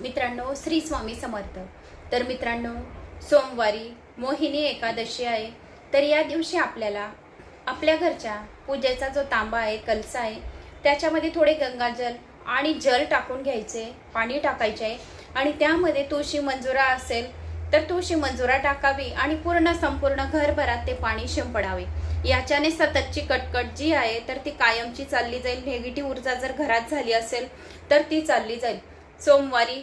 मित्रांनो, श्री स्वामी समर्थ। तर मित्रांनो, सोमवारी मोहिनी एकादशी आहे। तर या दिवशी आपल्याला आपल्या घरच्या पूजेचा जो तांबा आहे, कलसा आहे, त्याच्यामध्ये थोडे गंगाजल आणि जल टाकून घ्यायचे, पाणी टाकायचे आहे आणि त्यामध्ये तुळशी मंजुरा असेल तर तुळशी मंजुरा टाकावी आणि संपूर्ण घरभरात ते पाणी शिंपडावे। याच्याने सततची कटकट जी आहे तर ती कायमची चालली जाईल। नेगेटिव्ह ऊर्जा जर घरात झाली असेल तर ती चालली जाईल। सोमवारी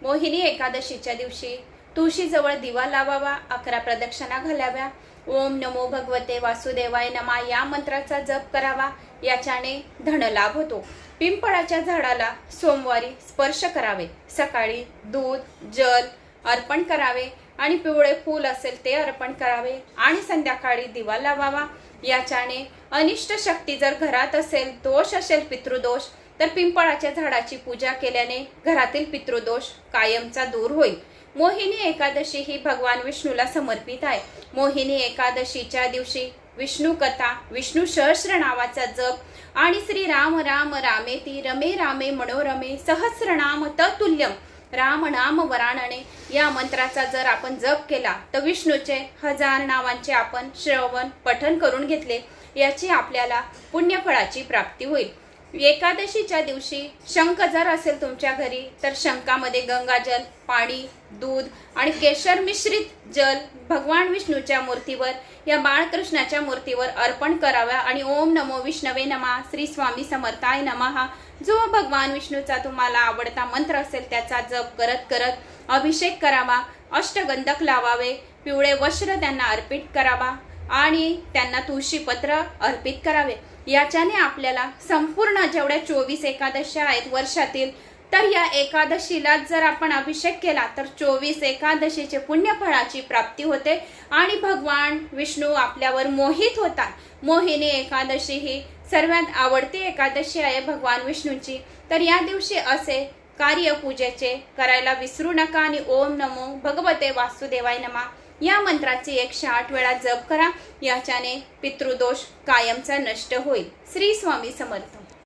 मोहिनी एकादशीच्या दिवशी तुळशीजवळ दिवा लावावा, 11 प्रदक्षिणा घालाव्या, ओम नमो भगवते वासुदेवाय नमा या मंत्राचा जप करावा। याच्याने धनलाभ होतो। पिंपळाच्या झाडाला सोमवारी स्पर्श करावे, सकाळी दूध जल अर्पण करावे आणि पिवळे फूल असेल ते अर्पण करावे आणि संध्याकाळी दिवा लावावा। याच्याने अनिष्ट शक्ती जर घरात असेल, दोष असेल, पितृदोष, तर पिंपळाच्या झाडाची पूजा केल्याने घरातील पितृदोष कायमचा दूर होईल। मोहिनी एकादशी ही भगवान विष्णूला समर्पित आहे। मोहिनी एकादशीच्या दिवशी विष्णू कथा, विष्णू सहस्र नावाचा जप आणि श्री राम राम रामेती रमे रामे मनोरमे सहस्रनाम ततुल्यम राम नाम वराणने या मंत्राचा जर आपण जप केला तर विष्णूचे 1000 नावांचे आपण श्रवण पठण करून घेतले, याची आपल्याला पुण्यफळाची प्राप्ती होईल। एकादशीच्या दिवशी शंख जर असेल तुमच्या घरी तर शंखामध्ये गंगाजल, पाणी, दूध आणि केशर मिश्रित जल भगवान विष्णूच्या मूर्तीवर, या बाळकृष्णाच्या मूर्तीवर अर्पण करावा आणि ओम नमो विष्णवे नमः, श्री स्वामी समर्थाय नमः जो भगवान विष्णूचा तुम्हाला आवडता मंत्र असेल त्याचा जप करत करत अभिषेक करावा। अष्टगंधक लावावे, पिवळे वस्त्र त्यांना अर्पित करावा आणि त्यांना तुळशी पत्र अर्पित करावे। याच्याने आपल्याला संपूर्ण जेवढ्या 24 एकादशी आहेत वर्षातील, तर या एकादशीला जर आपण अभिषेक केला तर 24 एकादशीचे पुण्यफळाची प्राप्ती होते आणि भगवान विष्णू आपल्यावर मोहित होतात। मोहिनी एकादशी ही सर्वात आवडती एकादशी आहे भगवान विष्णूची। तर या दिवशी असे कार्य पूजेचे करायला विसरू नका आणि ओम नमो भगवते वासुदेवाय नमः या मंत्राची 108 वेळा जप करा। याच्याने पितृदोष कायमचा नष्ट होईल। श्री स्वामी समर्थ।